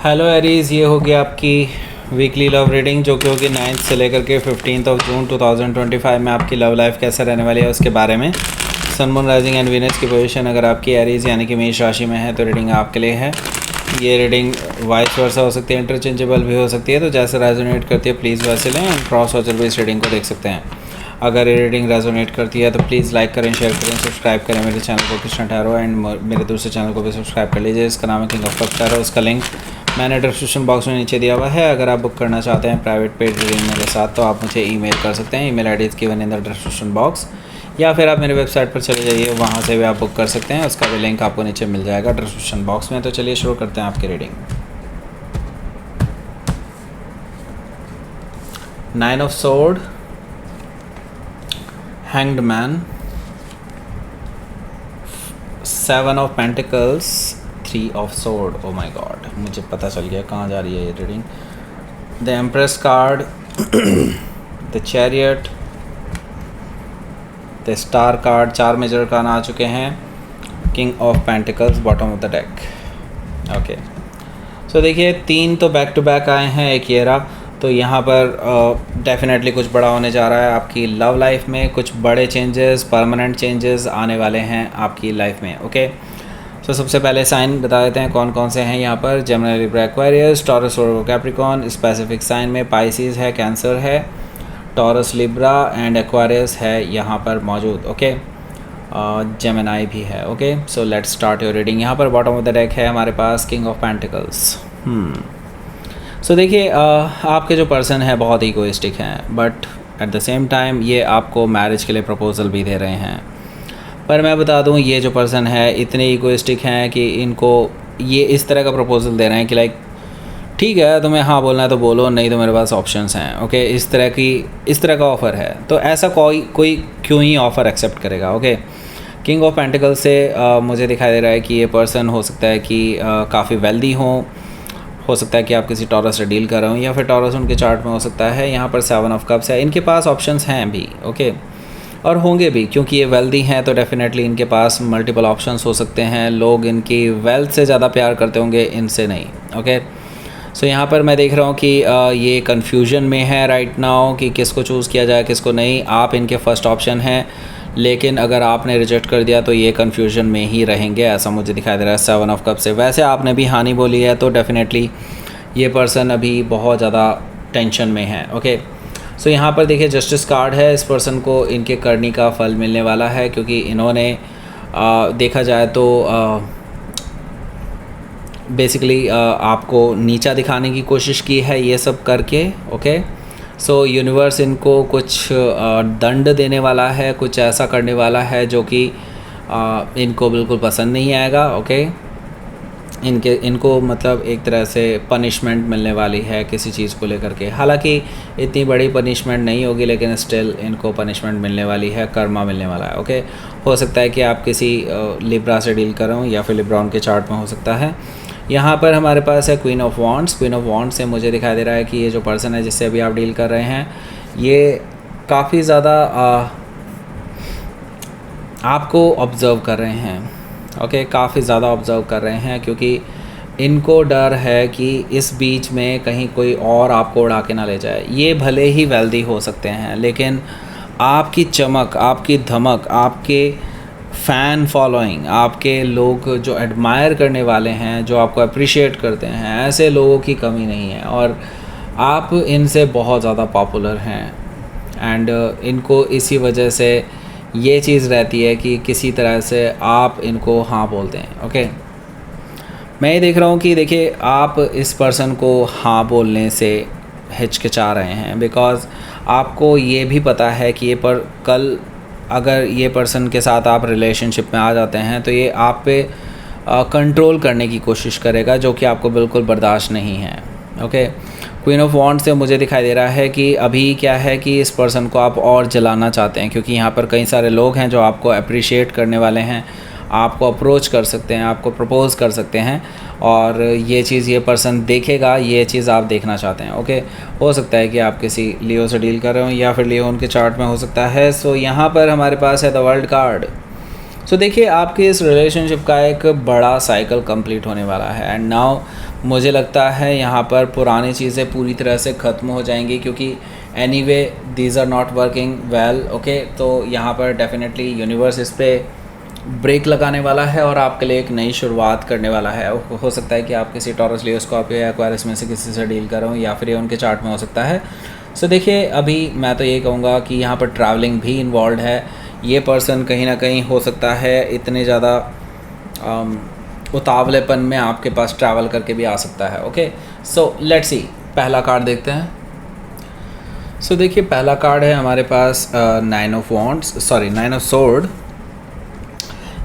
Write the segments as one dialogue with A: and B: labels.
A: Hello Aries, ये होगी आपकी वीकली लव रीडिंग जो कि होगी 9th से लेकर के 15 जून 2025 में आपकी लव लाइफ कैसे रहने वाली है उसके बारे में। Sun moon rising and Venus की पोजीशन अगर आपकी एरीज यानी कि मेष राशि में है तो रीडिंग आपके लिए है। ये रीडिंग वाइस वर्सा हो सकती है, इंटरचेंजेबल भी हो सकती है, तो जैसे रेजोनेट करती है प्लीज़ वैसे लें एंड क्रॉस वॉचर भी इस रीडिंग को देख सकते हैं। अगर ये रीडिंग रेजोनेट करती है तो प्लीज़ लाइक करें, शेयर करें, सब्सक्राइब करें मेरे चैनल को कृष्ण टैरो एंड मेरे दूसरे चैनल को भी सब्सक्राइब कर लीजिए। इसका नाम है किंग ऑफ कप्स टैरो। उसका लिंक मैंने डिस्क्रिप्शन बॉक्स में नीचे दिया हुआ है। अगर आप बुक करना चाहते हैं प्राइवेट पेड रीडिंग मेरे साथ तो आप मुझे ईमेल कर सकते हैं। Email ID is given in the description box, या फिर आप मेरे वेबसाइट पर चले जाइए, वहाँ से भी आप बुक कर सकते हैं। उसका भी लिंक आपको नीचे मिल जाएगा डिस्क्रिप्शन बॉक्स में। तो चलिए शुरू करते हैं आपकी reading. 9 of sword, hanged man, 7 of pentacles, 3 of sword. Oh my God, मुझे पता चल गया कहाँ जा रही है ये reading. The empress card, the chariot, the star card, 4 major card आ चुके हैं। King of pentacles bottom of the deck. Okay, so देखिए 3 तो बैक टू बैक आए हैं, एक ये रहा। तो यहाँ पर डेफिनेटली कुछ बड़ा होने जा रहा है आपकी लव लाइफ में। कुछ बड़े चेंजेस, परमानेंट चेंजेस आने वाले हैं आपकी लाइफ में। ओके, सो सबसे पहले साइन बता देते हैं कौन कौन से हैं यहाँ पर। जेमिनी, लिब्रा, एक्वेरियस, टॉरस, वर्गो, कैप्रिकॉर्न। स्पेसिफिक साइन में पाइसिस है, कैंसर है, टॉरस, लिब्रा एंड एक्वेरियस है यहाँ पर मौजूद। ओके, जेमिनी भी है। Okay, so let's start your reading. यहाँ पर बॉटम ऑफ द डेक है हमारे पास किंग ऑफ पेंटिकल्स। सो देखिए आपके जो पर्सन है बहुत इगोइस्टिक हैं, but at the same time ये आपको मैरिज के लिए प्रपोजल भी दे रहे हैं। पर मैं बता दूं, ये जो पर्सन है इतने इगोइस्टिक हैं कि इनको ये इस तरह का प्रपोजल दे रहे हैं कि लाइक ठीक है तुम्हें हाँ बोलना है तो बोलो, नहीं तो मेरे पास ऑप्शंस हैं। ओके, इस तरह का ऑफ़र है। तो ऐसा कोई क्यों ही ऑफ़र एक्सेप्ट करेगा। ओके, किंग ऑफ पेंटिकल से मुझे दिखाई दे रहा है कि ये पर्सन हो सकता है कि काफ़ी वेल्दी हो सकता है कि आप किसी टॉरस से डील कर रहे हो, या फिर टॉरस उनके चार्ट में हो सकता है। यहाँ पर 7 ऑफ कप्स है, इनके पास ऑप्शंस हैं भी। ओके, और होंगे भी, क्योंकि ये वेल्दी हैं तो डेफिनेटली इनके पास मल्टीपल ऑप्शंस हो सकते हैं। लोग इनकी वेल्थ से ज़्यादा प्यार करते होंगे, इनसे नहीं। ओके, सो यहाँ पर मैं देख रहा हूँ कि ये कन्फ्यूजन में है राइट नाउ कि किसको चूज़ किया जाए किसको नहीं। आप इनके फर्स्ट ऑप्शन हैं, लेकिन अगर आपने रिजेक्ट कर दिया तो ये कन्फ्यूजन में ही रहेंगे, ऐसा मुझे दिखाई दे रहा है 7 ऑफ कप से। वैसे आपने भी हानि बोली है तो डेफिनेटली ये पर्सन अभी बहुत ज़्यादा टेंशन में है। ओके, सो यहाँ पर देखिए जस्टिस कार्ड है। इस पर्सन को इनके करनी का फल मिलने वाला है, क्योंकि इन्होंने देखा जाए तो बेसिकली आपको नीचा दिखाने की कोशिश की है ये सब करके। ओके, सो यूनिवर्स इनको कुछ दंड देने वाला है, कुछ ऐसा करने वाला है जो कि इनको बिल्कुल पसंद नहीं आएगा। ओके, इनको मतलब एक तरह से पनिशमेंट मिलने वाली है किसी चीज़ को लेकर के। हालांकि इतनी बड़ी पनिशमेंट नहीं होगी, लेकिन स्टिल इनको पनिशमेंट मिलने वाली है, कर्मा मिलने वाला है। ओके, हो सकता है कि आप किसी लिब्रा से डील कर रहे हो, या फिर लिब्रा उनके चार्ट में हो सकता है। यहाँ पर हमारे पास है queen of wands. Queen of wands से मुझे दिखाई दे रहा है कि ये जो पर्सन है जिससे अभी आप डील कर रहे हैं, ये काफ़ी ज़्यादा आपको ऑब्ज़र्व कर रहे हैं। ओके, काफ़ी ज़्यादा ऑब्ज़र्व कर रहे हैं, क्योंकि इनको डर है कि इस बीच में कहीं कोई और आपको उड़ा के ना ले जाए। ये भले ही वेल्दी हो सकते हैं, लेकिन आपकी चमक, आपकी धमक, आपके फ़ैन फॉलोइंग, आपके लोग जो एडमायर करने वाले हैं, जो आपको अप्रिशिएट करते हैं, ऐसे लोगों की कमी नहीं है, और आप इनसे बहुत ज़्यादा पॉपुलर हैं। एंड इनको इसी वजह से ये चीज़ रहती है कि किसी तरह से आप इनको हाँ बोलते हैं। ओके, मैं ये देख रहा हूँ कि देखिए आप इस पर्सन को हाँ बोलने से हिचकिचा रहे हैं, बिकॉज़ आपको ये भी पता है कि ये पर कल अगर ये पर्सन के साथ आप रिलेशनशिप में आ जाते हैं तो ये आप पे कंट्रोल करने की कोशिश करेगा, जो कि आपको बिल्कुल बर्दाश्त नहीं है। ओके, क्वीन ऑफ वॉन्ड से मुझे दिखाई दे रहा है कि अभी क्या है कि इस पर्सन को आप और जलाना चाहते हैं, क्योंकि यहाँ पर कई सारे लोग हैं जो आपको अप्रिशिएट करने वाले हैं, आपको अप्रोच कर सकते हैं, आपको प्रपोज़ कर सकते हैं, और ये चीज़ ये पर्सन देखेगा, ये चीज़ आप देखना चाहते हैं। ओके, हो सकता है कि आप किसी लियो से डील कर रहे हो, या फिर लियो उनके चार्ट में हो सकता है। सो यहाँ पर हमारे पास है द वर्ल्ड कार्ड। सो देखिए आपके इस रिलेशनशिप का एक बड़ा साइकिल कंप्लीट होने वाला है, एंड नाउ मुझे लगता है यहाँ पर पुरानी चीज़ें पूरी तरह से ख़त्म हो जाएंगी, क्योंकि anyway these are not working well. Okay, तो यहाँ पर डेफिनेटली यूनिवर्स इस पर ब्रेक लगाने वाला है और आपके लिए एक नई शुरुआत करने वाला है। हो सकता है कि आप किसी टॉरस, लियो, स्कॉर्पियो या एक्वारियस में से किसी से डील कर रहे हो, या फिर ये उनके चार्ट में हो सकता है। सो देखिए, अभी मैं तो ये कहूँगा कि यहाँ पर ट्रैवलिंग भी इन्वॉल्व है। ये पर्सन कहीं ना कहीं हो सकता है इतने ज़्यादा उतावलेपन में आपके पास ट्रैवल करके भी आ सकता है। ओके, सो लेट्स सी, पहला कार्ड देखते हैं। सो देखिए, पहला कार्ड है हमारे पास 9 ऑफ सोर्ड।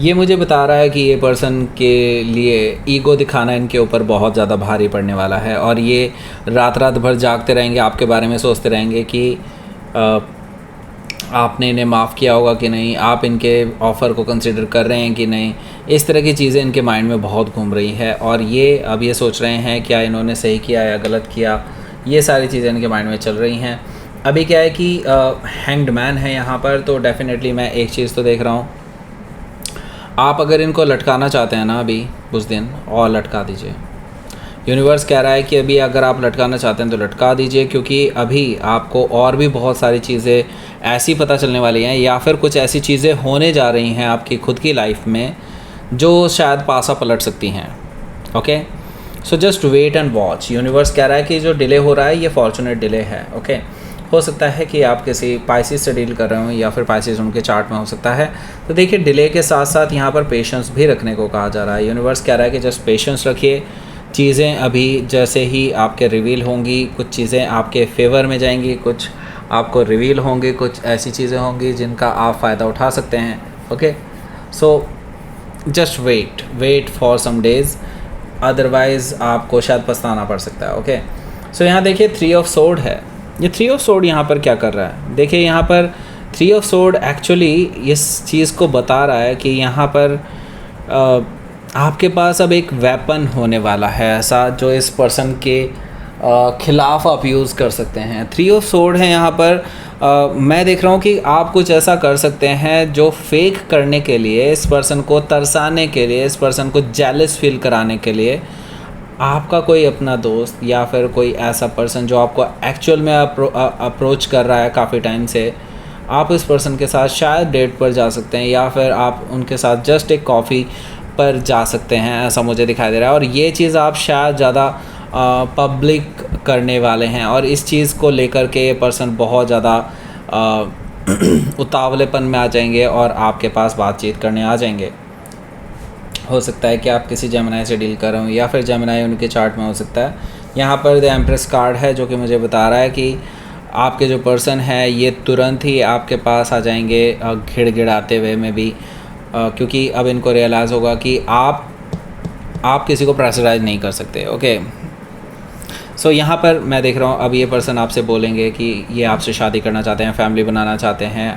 A: ये मुझे बता रहा है कि ये पर्सन के लिए ईगो दिखाना इनके ऊपर बहुत ज़्यादा भारी पड़ने वाला है, और ये रात रात भर जागते रहेंगे, आपके बारे में सोचते रहेंगे कि आपने इन्हें माफ़ किया होगा कि नहीं, आप इनके ऑफ़र को कंसिडर कर रहे हैं कि नहीं। इस तरह की चीज़ें इनके माइंड में बहुत घूम रही है, और ये अब ये सोच रहे हैं क्या इन्होंने सही किया या गलत किया। ये सारी चीज़ें इनके माइंड में चल रही हैं। अभी क्या है कि हैंग्ड मैन है यहाँ पर, तो डेफिनेटली मैं एक चीज़ तो देख रहा हूँ, आप अगर इनको लटकाना चाहते हैं ना अभी कुछ दिन और लटका दीजिए। यूनिवर्स कह रहा है कि अभी अगर आप लटकाना चाहते हैं तो लटका दीजिए, क्योंकि अभी आपको और भी बहुत सारी चीज़ें ऐसी पता चलने वाली हैं, या फिर कुछ ऐसी चीज़ें होने जा रही हैं आपकी खुद की लाइफ में जो शायद पासा पलट सकती हैं। Okay, so just wait and watch. Universe कह रहा है कि जो डिले हो रहा है ये फॉर्चुनेट डिले है। ओके, हो सकता है कि आप किसी पाइसिस से डील कर रहे हो, या फिर पाइसिस उनके चार्ट में हो सकता है। तो देखिए, डिले के साथ साथ यहाँ पर पेशेंस भी रखने को कहा जा रहा है। यूनिवर्स कह रहा है कि जस्ट पेशेंस रखिए। चीज़ें अभी जैसे ही आपके रिवील होंगी, कुछ चीज़ें आपके फेवर में जाएंगी, कुछ आपको रिवील होंगी, कुछ ऐसी चीज़ें होंगी जिनका आप फ़ायदा उठा सकते हैं। Okay, so just wait for some days, otherwise आपको शायद पछताना पड़ सकता है। ओके, सो यहाँ देखिए 3 ऑफ सोर्ड है। ये 3 ऑफ सोर्ड यहाँ पर क्या कर रहा है? देखिए, यहाँ पर 3 ऑफ सोर्ड एक्चुअली इस चीज़ को बता रहा है कि यहाँ पर आपके पास अब एक वेपन होने वाला है ऐसा, जो इस पर्सन के ख़िलाफ़ आप यूज़ कर सकते हैं। 3 ऑफ सोर्ड है यहाँ पर। मैं देख रहा हूँ कि आप कुछ ऐसा कर सकते हैं जो फेक करने के लिए, इस पर्सन को तरसाने के लिए, इस पर्सन को जेलस फील कराने के लिए आपका कोई अपना दोस्त या फिर कोई ऐसा पर्सन जो आपको एक्चुअल में अप्रोच कर रहा है काफ़ी टाइम से, आप इस पर्सन के साथ शायद डेट पर जा सकते हैं, या फिर आप उनके साथ जस्ट एक कॉफ़ी पर जा सकते हैं, ऐसा मुझे दिखाई दे रहा है। और ये चीज़ आप शायद ज़्यादा पब्लिक करने वाले हैं, और इस चीज़ को लेकर के ये पर्सन बहुत ज़्यादा उतावलेपन में आ जाएंगे और आपके पास बातचीत करने आ जाएंगे। हो सकता है कि आप किसी जेमिनाई से डील कर रहे हो, या फिर जेमिनाई उनके चार्ट में हो सकता है। यहाँ पर द एम्प्रेस कार्ड है, जो कि मुझे बता रहा है कि आपके जो पर्सन है ये तुरंत ही आपके पास आ जाएंगे घिड़घिड़ाते हुए में भी, क्योंकि अब इनको रियलाइज़ होगा कि आप किसी को प्रेशराइज नहीं कर सकते। ओके, सो यहाँ पर मैं देख रहा हूँ अब ये पर्सन आपसे बोलेंगे कि ये आपसे शादी करना चाहते हैं, फैमिली बनाना चाहते हैं,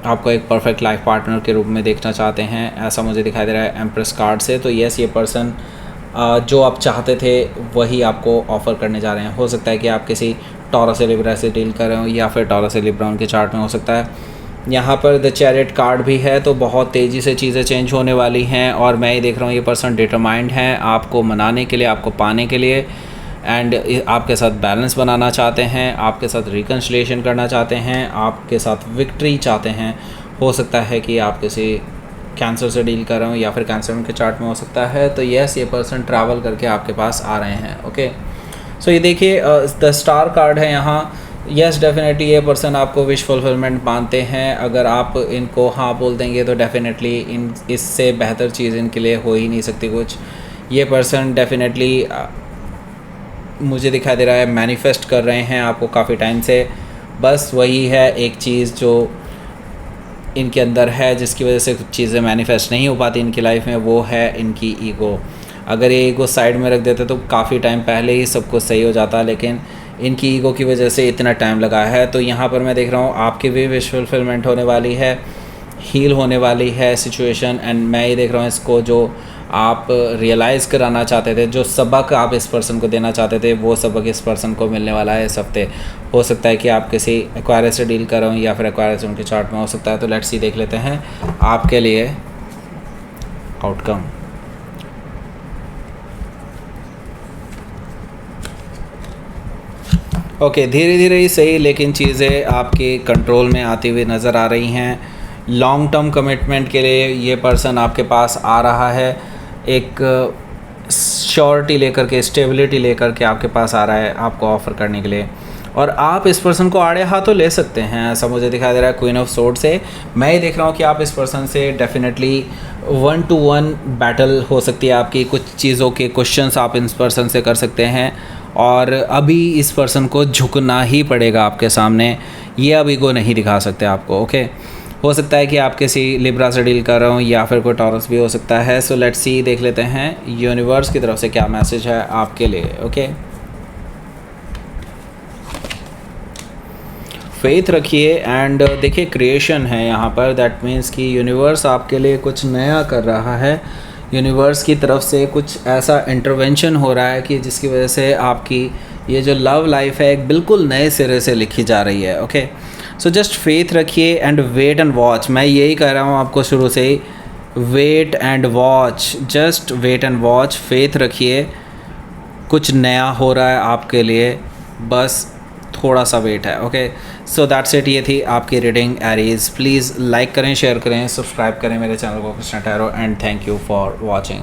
A: आपको एक परफेक्ट लाइफ पार्टनर के रूप में देखना चाहते हैं, ऐसा मुझे दिखाई दे रहा है एम्प्रेस कार्ड से। तो यस, ये पर्सन जो आप चाहते थे वही आपको ऑफ़र करने जा रहे हैं। हो सकता है कि आप किसी टॉरस से लिब्रा से डील कर रहे हो, या फिर टॉरस से लिब्रा उनके चार्ट में हो सकता है। यहाँ पर द चैरियट कार्ड भी है, तो बहुत तेज़ी से चीज़ें चेंज होने वाली हैं, और मैं ये देख रहा हूँ ये पर्सन डिटरमाइंड है आपको मनाने के लिए, आपको पाने के लिए, एंड आपके साथ बैलेंस बनाना चाहते हैं, आपके साथ रिकन्सिलिएशन करना चाहते हैं, आपके साथ विक्ट्री चाहते हैं। हो सकता है कि आप किसी कैंसर से डील कर रहे हो, या फिर कैंसर उनके चार्ट में हो सकता है। तो यस, ये पर्सन ट्रैवल करके आपके पास आ रहे हैं। ओके, सो ये देखिए द स्टार कार्ड है यहाँ। यस, डेफिनेटली ये पर्सन आपको विश फुलफिलमेंट मानते हैं। अगर आप इनको हाँ बोल देंगे तो डेफिनेटली इससे बेहतर चीज़ इनके लिए हो ही नहीं सकती कुछ। ये पर्सन डेफिनेटली मुझे दिखाई दे रहा है मैनिफेस्ट कर रहे हैं आपको काफ़ी टाइम से। बस वही है एक चीज़ जो इनके अंदर है, जिसकी वजह से कुछ चीज़ें मैनिफेस्ट नहीं हो पाती इनकी लाइफ में, वो है इनकी ईगो। अगर ये ईगो साइड में रख देते तो काफ़ी टाइम पहले ही सब कुछ सही हो जाता, लेकिन इनकी ईगो की वजह से इतना टाइम लगा है। तो यहाँ पर मैं देख रहा हूँ आपकी भी विश फुलफिलमेंट होने वाली है, हील होने वाली है सिचुएशन। एंड मैं ये देख रहा हूँ इसको जो आप रियलाइज़ कराना चाहते थे, जो सबक आप इस पर्सन को देना चाहते थे, वो सबक इस पर्सन को मिलने वाला है इस हफ्ते। हो सकता है कि आप किसी एक्वायरस से डील कर रहे हो, या फिर एक्वायरस उनके चार्ट में हो सकता है। तो लेट्स सी, देख लेते हैं आपके लिए आउटकम। ओके, धीरे धीरे ही सही, लेकिन चीज़ें आपके कंट्रोल में आती हुई नज़र आ रही हैं। लॉन्ग टर्म कमिटमेंट के लिए ये पर्सन आपके पास आ रहा है, एक श्योरिटी लेकर के, स्टेबिलिटी लेकर के आपके पास आ रहा है आपको ऑफ़र करने के लिए। और आप इस पर्सन को आड़े हाथों ले सकते हैं, ऐसा मुझे दिखाई दे रहा है क्वीन ऑफ सोर्ड से। मैं ये देख रहा हूँ कि आप इस पर्सन से डेफिनेटली 1-to-1 बैटल हो सकती है आपकी। कुछ चीज़ों के क्वेश्चंस आप इस पर्सन से कर सकते हैं, और अभी इस पर्सन को झुकना ही पड़ेगा आपके सामने। ये अब ईगो नहीं दिखा सकते आपको। ओके, हो सकता है कि आप किसी लिब्रा से डील कर रहा हूँ, या फिर कोई टॉरस भी हो सकता है। सो लेट्स सी, देख लेते हैं यूनिवर्स की तरफ से क्या मैसेज है आपके लिए। ओके, फेथ रखिए एंड देखिए क्रिएशन है यहाँ पर। दैट मीन्स कि यूनिवर्स आपके लिए कुछ नया कर रहा है। यूनिवर्स की तरफ से कुछ ऐसा इंटरवेंशन हो रहा है कि जिसकी वजह से आपकी ये जो लव लाइफ है एक बिल्कुल नए सिरे से लिखी जा रही है। ओके, सो जस्ट फेथ रखिए एंड वेट एंड वॉच। मैं यही कह रहा हूँ आपको शुरू से ही, wait and watch, just wait and watch. Faith रखिए, कुछ नया हो रहा है आपके लिए, बस थोड़ा सा वेट है। Okay, so that's it. ये थी आपकी रीडिंग एरीज। प्लीज़ लाइक करें, शेयर करें, सब्सक्राइब करें मेरे चैनल को Krishna tarot, and thank you for watching.